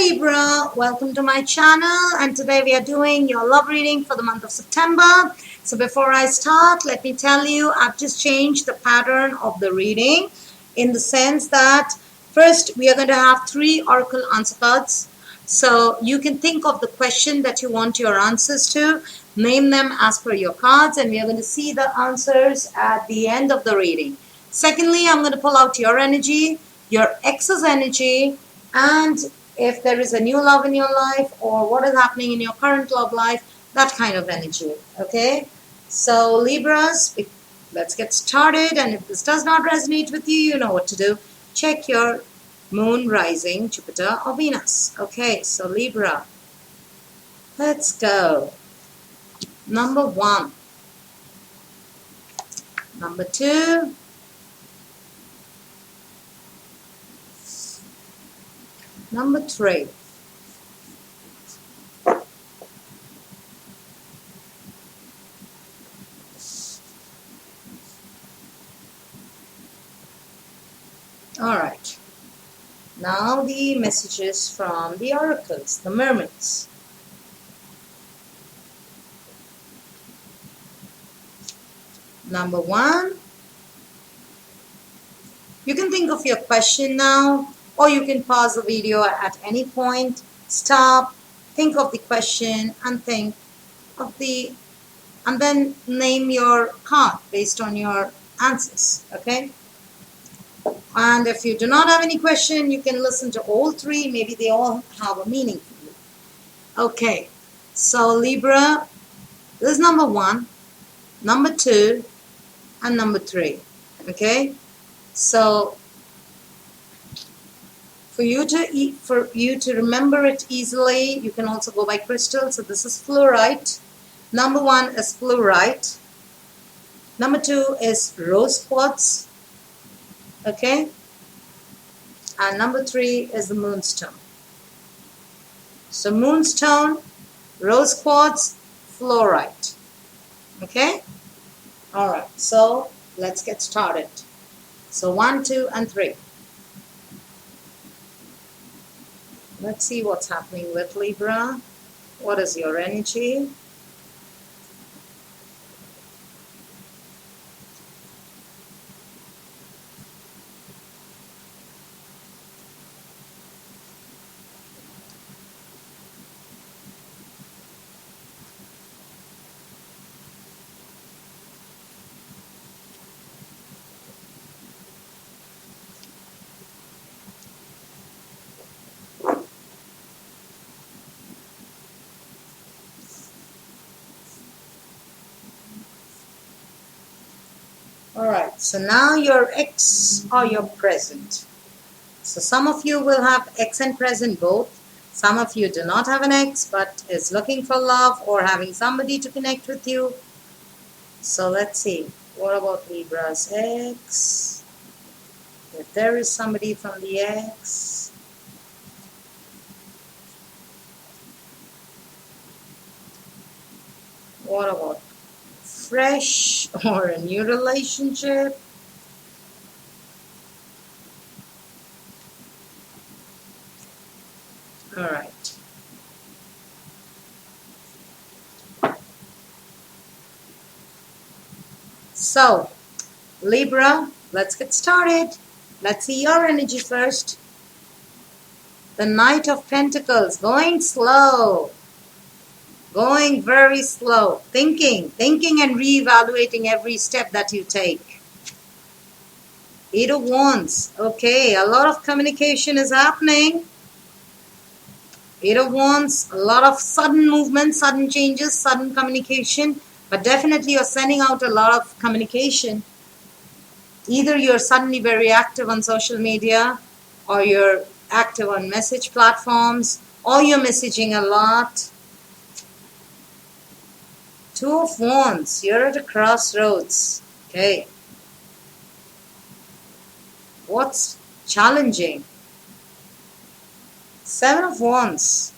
Libra, welcome to my channel, and today we are doing your love reading for the month of September. So before I start, let me tell you, I've just changed the pattern of the reading in the sense that first we are going to have 3 oracle answer cards. So you can think of the question that you want your answers to, name them as per your cards, and we are going to see the answers at the end of the reading. Secondly, I'm going to pull out your energy, your ex's energy, and if there is a new love in your life or what is happening in your current love life, that kind of energy. Okay, so Libras, let's get started. And if this does not resonate with you, you know what to do. Check your moon, rising, Jupiter or Venus. Okay, so Libra, let's go. Number 1, number 2, number 3. All right. Now the messages from the oracles, the mermaids. Number 1. You can think of your question now, or you can pause the video at any point, stop, think of the question, and think of and then name your card based on your answers. Okay? And if you do not have any question, you can listen to all 3. Maybe they all have a meaning for you. Okay, so Libra, this is number 1, number 2, and number 3. Okay, so for you to remember it easily, you can also go by crystal. So this is fluorite. Number 1 is fluorite. Number 2 is rose quartz. Okay, and number 3 is the moonstone. So moonstone, rose quartz, fluorite. Okay, all right, so let's get started. So 1, 2, and 3. Let's see what's happening with Libra. What is your energy? Alright, so now your ex or your present. So some of you will have ex and present both. Some of you do not have an ex but is looking for love or having somebody to connect with you. So let's see. What about Libra's ex? If there is somebody from the ex. What about fresh or a new relationship? All right. So, Libra, let's get started. Let's see your energy first. The Knight of Pentacles, going slow. Going very slow, thinking and reevaluating every step that you take. 8 of Wands, okay, a lot of communication is happening. 8 of Wands, a lot of sudden movement, sudden changes, sudden communication, but definitely you're sending out a lot of communication. Either you're suddenly very active on social media, or you're active on message platforms, or you're messaging a lot. 2 of Wands, you're at a crossroads. Okay. What's challenging? 7 of Wands.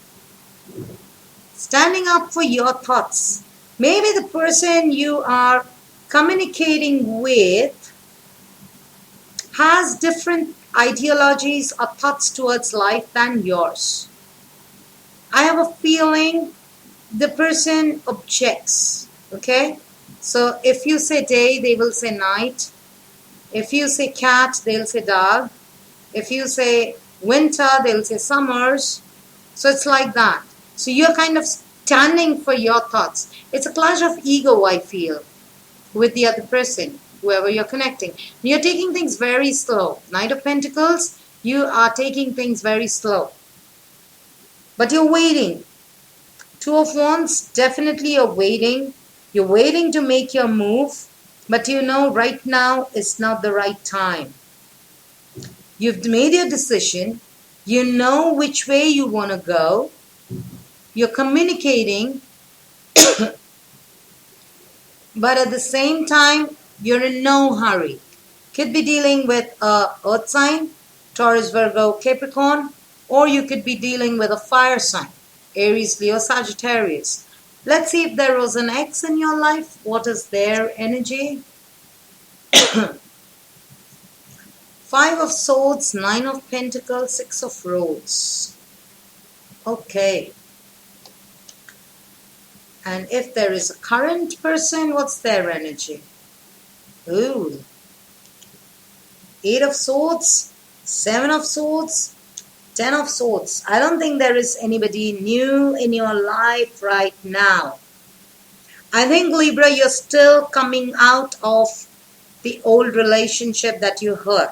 Standing up for your thoughts. Maybe the person you are communicating with has different ideologies or thoughts towards life than yours. I have a feeling the person objects. Okay? So if you say day, they will say night. If you say cat, they'll say dog. If you say winter, they'll say summers. So it's like that. So you're kind of standing for your thoughts. It's a clash of ego, I feel, with the other person, whoever you're connecting. You're taking things very slow. Knight of Pentacles, you are taking things very slow. But you're waiting. Two of Wands, definitely you're waiting. You're waiting to make your move. But you know right now is not the right time. You've made your decision. You know which way you want to go. You're communicating. But at the same time, you're in no hurry. Could be dealing with a earth sign, Taurus, Virgo, Capricorn, or you could be dealing with a fire sign, Aries, Leo, Sagittarius. Let's see if there was an X in your life. What is their energy? Five of Swords, Nine of Pentacles, Six of Rods. Okay. And if there is a current person, what's their energy? Ooh. Eight of Swords, Seven of Swords, Ten of Swords. I don't think there is anybody new in your life right now. I think, Libra, you're still coming out of the old relationship that you hurt.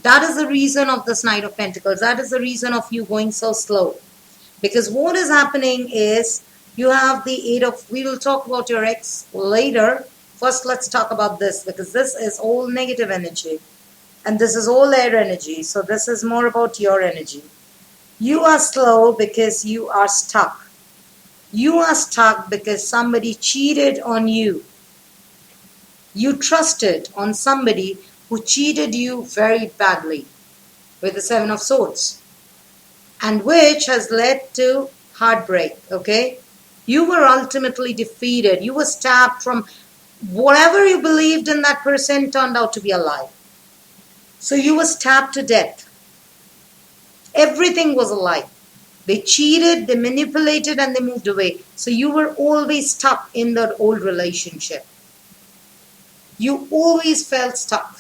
That is the reason of this Knight of Pentacles. That is the reason of you going so slow. Because what is happening is you have the Eight of... We will talk about your ex later. First, let's talk about this, because this is all negative energy. And this is all air energy. So this is more about your energy. You are slow because you are stuck. You are stuck because somebody cheated on you. You trusted on somebody who cheated you very badly with the Seven of Swords. And which has led to heartbreak, okay? You were ultimately defeated. You were stabbed from whatever you believed in that person turned out to be a lie. So you were stabbed to death. Everything was a lie. They cheated, they manipulated, and they moved away. So you were always stuck in that old relationship. You always felt stuck.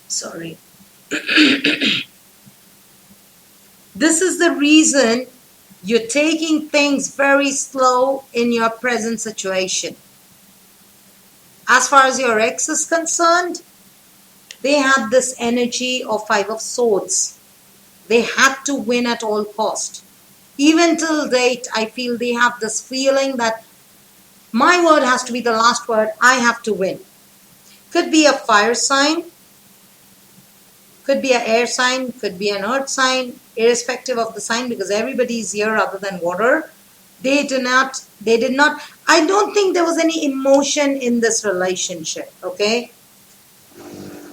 Sorry. This is the reason you're taking things very slow in your present situation. As far as your ex is concerned, they had this energy of Five of Swords. They had to win at all cost. Even till date, I feel they have this feeling that my word has to be the last word. I have to win. Could be a fire sign. Could be an air sign. Could be an earth sign. Irrespective of the sign, because everybody is here other than water. They did not. I don't think there was any emotion in this relationship. Okay.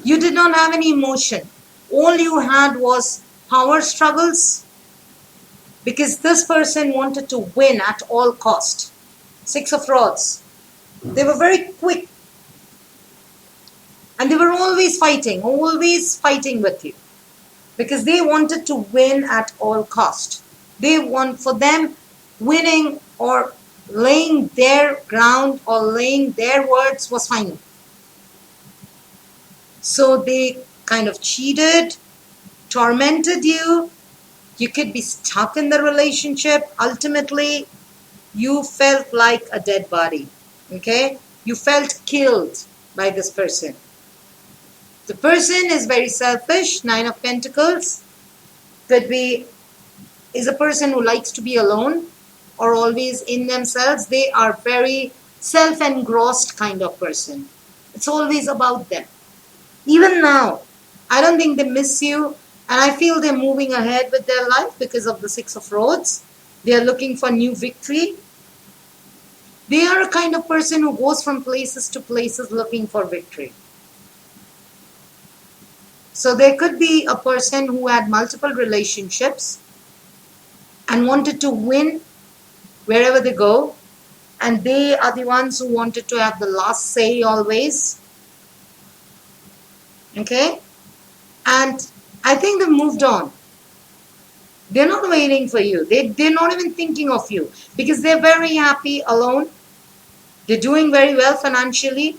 You did not have any emotion. All you had was power struggles, because this person wanted to win at all cost. Six of Rods. They were very quick. And they were always fighting with you. Because they wanted to win at all cost. For them, winning or laying their ground or laying their words was final. So they kind of cheated, tormented you. You could be stuck in the relationship. Ultimately, you felt like a dead body. Okay? You felt killed by this person. The person is very selfish. Nine of Pentacles. Is a person who likes to be alone or always in themselves. They are very self-engrossed kind of person. It's always about them. Even now, I don't think they miss you. And I feel they're moving ahead with their life because of the Six of Rods. They are looking for new victory. They are a kind of person who goes from places to places looking for victory. So there could be a person who had multiple relationships and wanted to win wherever they go. And they are the ones who wanted to have the last say always. Okay? And I think they've moved on. They're not waiting for you. They're not even thinking of you because they're very happy alone. They're doing very well financially.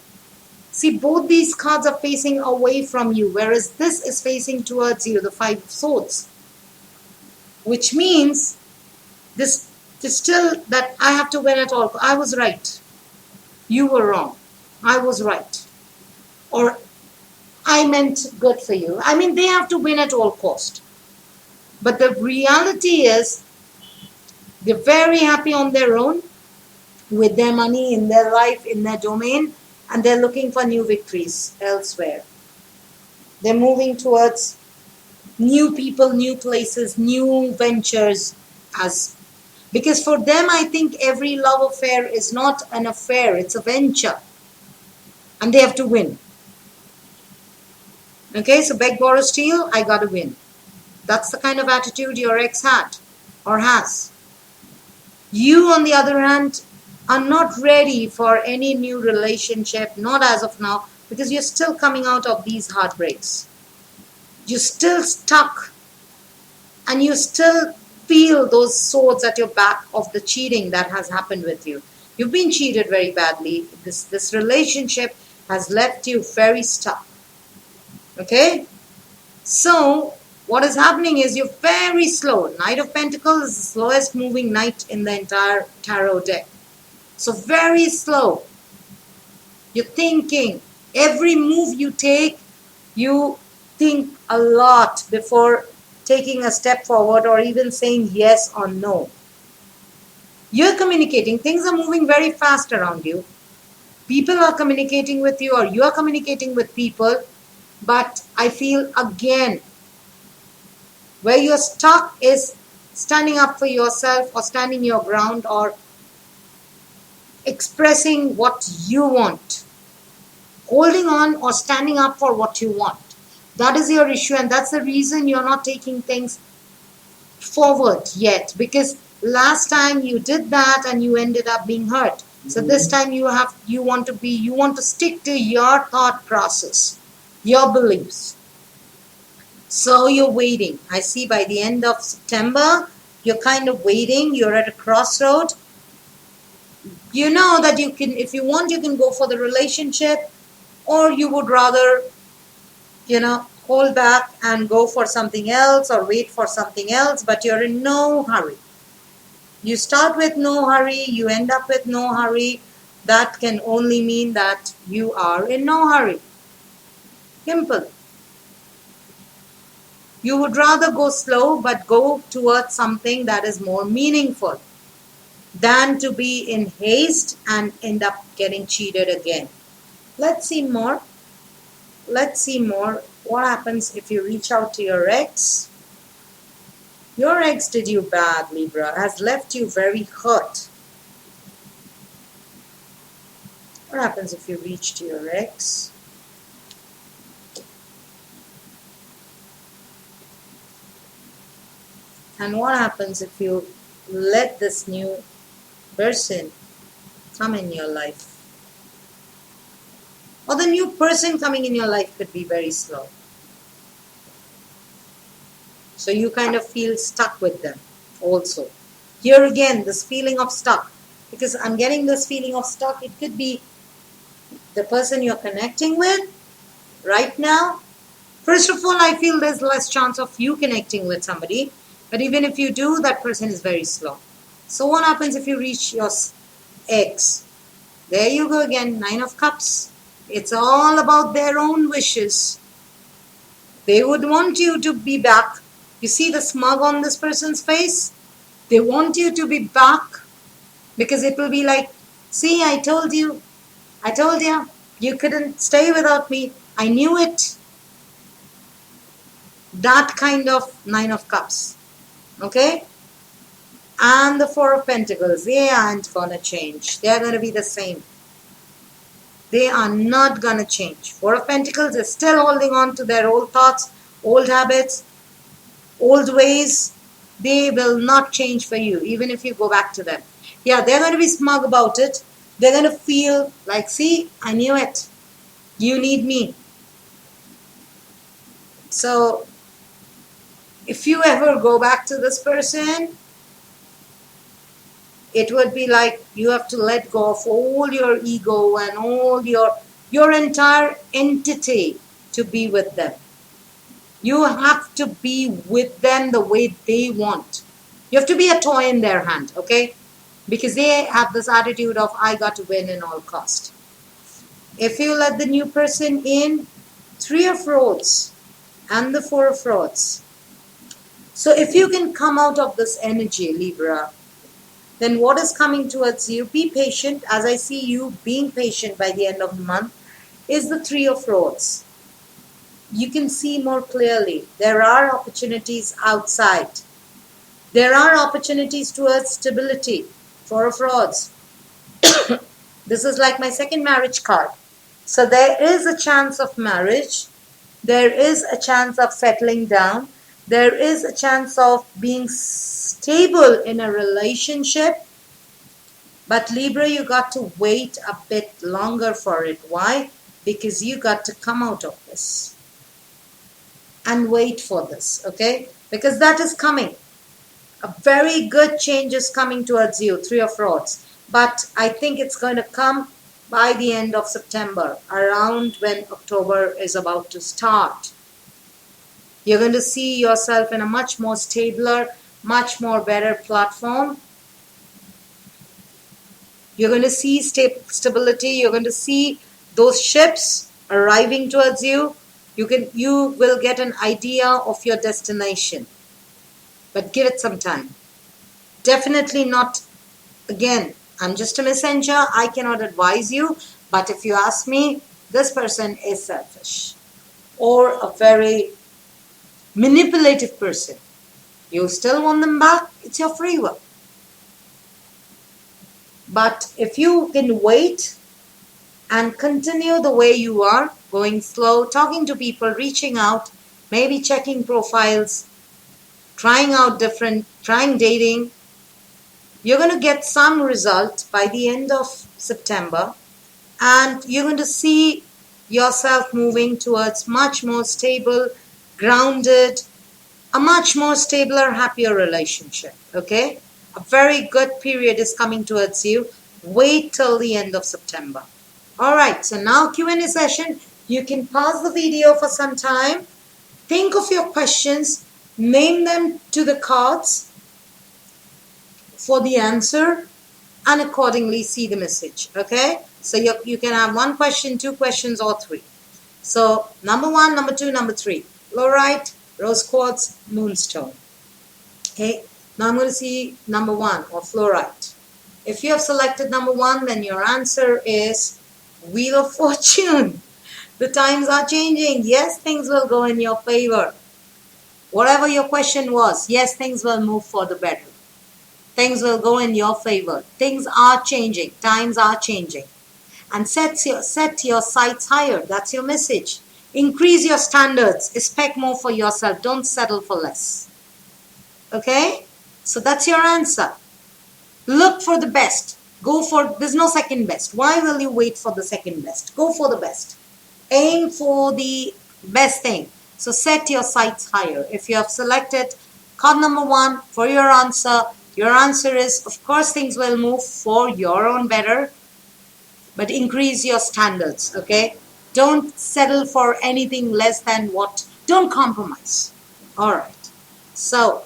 See, both these cards are facing away from you, whereas this is facing towards you, the Five of Swords. Which means this still that I have to win at all. I was right. You were wrong. I was right. Or I meant good for you. I mean, they have to win at all cost. But the reality is they're very happy on their own with their money, in their life, in their domain, and they're looking for new victories elsewhere. They're moving towards new people, new places, new ventures. Because for them, I think every love affair is not an affair, it's a venture. And they have to win. Okay, so beg, borrow, steal, I gotta win. That's the kind of attitude your ex had or has. You, on the other hand, are not ready for any new relationship, not as of now, because you're still coming out of these heartbreaks. You're still stuck, and you still feel those swords at your back of the cheating that has happened with you. You've been cheated very badly. This relationship has left you very stuck. Okay? So, what is happening is you're very slow. Knight of Pentacles is the slowest moving knight in the entire tarot deck. So very slow. You're thinking. Every move you take, you think a lot before taking a step forward or even saying yes or no. You're communicating. Things are moving very fast around you. People are communicating with you or you are communicating with people. But I feel again, where you're stuck is standing up for yourself or standing your ground or expressing what you want. Holding on or standing up for what you want. That is your issue, and that's the reason you're not taking things forward yet. Because last time you did that and you ended up being hurt. So this time you want to stick to your thought process, your beliefs. So you're waiting. I see by the end of September, you're kind of waiting. You're at a crossroad. You know that you can, if you want, you can go for the relationship, or you would rather, hold back and go for something else or wait for something else, but you're in no hurry. You start with no hurry, you end up with no hurry. That can only mean that you are in no hurry. Simple. You would rather go slow, but go towards something that is more meaningful than to be in haste and end up getting cheated again. Let's see more. What happens if you reach out to your ex? Your ex did you bad, Libra, has left you very hurt. What happens if you reach to your ex? And what happens if you let this new person come in your life? Or the new person coming in your life could be very slow. So you kind of feel stuck with them also. Here again, this feeling of stuck. Because I'm getting this feeling of stuck. It could be the person you're connecting with right now. First of all, I feel there's less chance of you connecting with somebody. But even if you do, that person is very slow. So what happens if you reach your ex? There you go again, 9 of Cups. It's all about their own wishes. They would want you to be back. You see the smug on this person's face? They want you to be back because it will be like, see, I told you, you couldn't stay without me. I knew it. That kind of 9 of Cups. Okay? And the 4 of Pentacles, they aren't going to change. They are going to be the same. They are not going to change. 4 of Pentacles is still holding on to their old thoughts, old habits, old ways. They will not change for you, even if you go back to them. Yeah, they're going to be smug about it. They're going to feel like, see, I knew it. You need me. So, If you ever go back to this person, it would be like you have to let go of all your ego and all your entire entity to be with them. You have to be with them the way they want. You have to be a toy in their hand, okay? Because they have this attitude of, I got to win in all cost. If you let the new person in, 3 of Rods and the 4 of Rods. So if you can come out of this energy, Libra, then what is coming towards you? Be patient. As I see you being patient by the end of the month, is the 3 of Rods. You can see more clearly. There are opportunities outside. There are opportunities towards stability. 4 of Rods. This is like my second marriage card. So there is a chance of marriage. There is a chance of settling down. There is a chance of being stable in a relationship. But Libra, you got to wait a bit longer for it. Why? Because you got to come out of this and wait for this, okay? Because that is coming. A very good change is coming towards you, 3 of Rods. But I think it's going to come by the end of September, around when October is about to start. You're going to see yourself in a much more stabler, much more better platform. You're going to see stability. You're going to see those ships arriving towards you. You will get an idea of your destination. But give it some time. Definitely not, again, I'm just a messenger. I cannot advise you. But if you ask me, this person is selfish or a very manipulative person. You still want them back, it's your free will. But if you can wait and continue the way you are, going slow, talking to people, reaching out, maybe checking profiles, trying dating, you're going to get some result by the end of September, and you're going to see yourself moving towards much more stable, grounded, a much more stabler, happier relationship, okay? A very good period is coming towards you. Wait till the end of September. All right, so now Q&A session. You can pause the video for some time. Think of your questions. Name them to the cards for the answer and accordingly see the message, okay? So you can have 1 question, 2 questions, or 3. So number 1, number 2, number 3. Fluorite, rose quartz, moonstone. Okay, now I'm going to see number 1 or fluorite. If you have selected number 1, then your answer is Wheel of Fortune. The times are changing. Yes, things will go in your favor. Whatever your question was, yes, things will move for the better. Things will go in your favor. Things are changing. Times are changing. And set your sights higher. That's your message. Increase your standards. Expect more for yourself. Don't settle for less. Okay? So that's your answer. Look for the best. There's no second best. Why will you wait for the second best? Go for the best. Aim for the best thing. So set your sights higher. If you have selected card number 1 for your answer is, of course, things will move for your own better, but increase your standards, okay? Don't settle for anything less than don't compromise. All right. So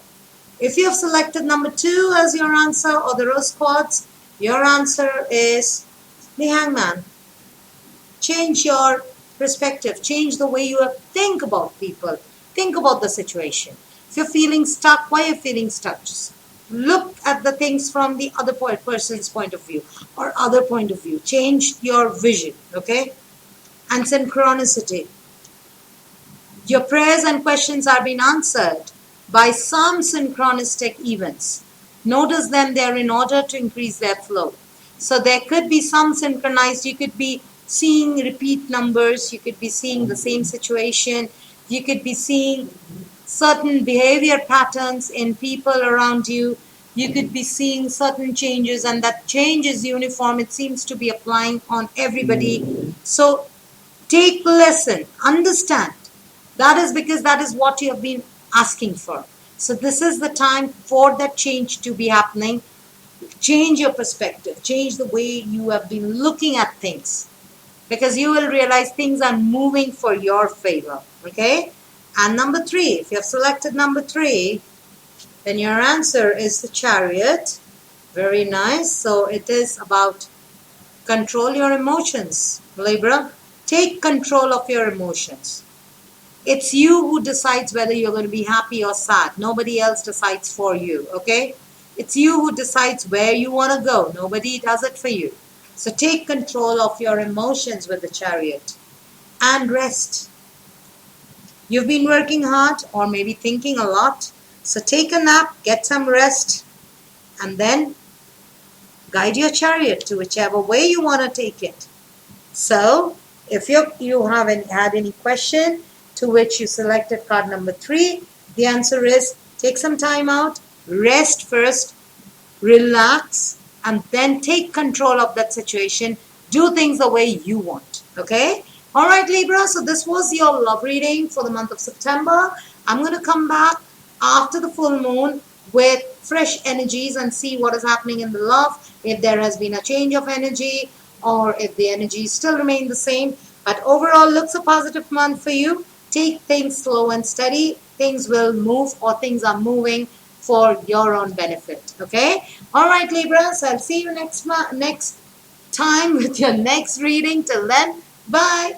if you have selected number 2 as your answer or the rose quartz, your answer is the Hangman. Change your perspective. Change the way you think about people. Think about the situation. If you're feeling stuck, why are you feeling stuck? Just look at the things from the other person's point of view or other point of view. Change your vision, okay? And synchronicity. Your prayers and questions are being answered by some synchronistic events. Notice them, they're in order to increase their flow. So there could be some synchronized, you could be seeing repeat numbers, you could be seeing the same situation, you could be seeing certain behavior patterns in people around you, you could be seeing certain changes, and that change is uniform, it seems to be applying on everybody. So take the lesson, understand. That is because that is what you have been asking for. So this is the time for that change to be happening. Change your perspective, change the way you have been looking at things, because you will realize things are moving for your favor. Okay? And number 3, if you have selected number 3, then your answer is the Chariot. Very nice. So it is about control your emotions, Libra. Take control of your emotions. It's you who decides whether you're going to be happy or sad. Nobody else decides for you, okay? It's you who decides where you want to go. Nobody does it for you. So take control of your emotions with the Chariot. And rest. You've been working hard or maybe thinking a lot. So take a nap, get some rest, and then guide your Chariot to whichever way you want to take it. So if you haven't had any question to which you selected card number 3, the answer is take some time out, rest first, relax, and then take control of that situation. Do things the way you want. Okay? All right, Libra. So this was your love reading for the month of September. I'm going to come back after the full moon with fresh energies and see what is happening in the love, if there has been a change of energy or if the energies still remain the same. But overall, looks a positive month for you. Take things slow and steady. Things will move, or things are moving for your own benefit. Okay? All right, Libra. So I'll see you next time with your next reading. Till then, bye.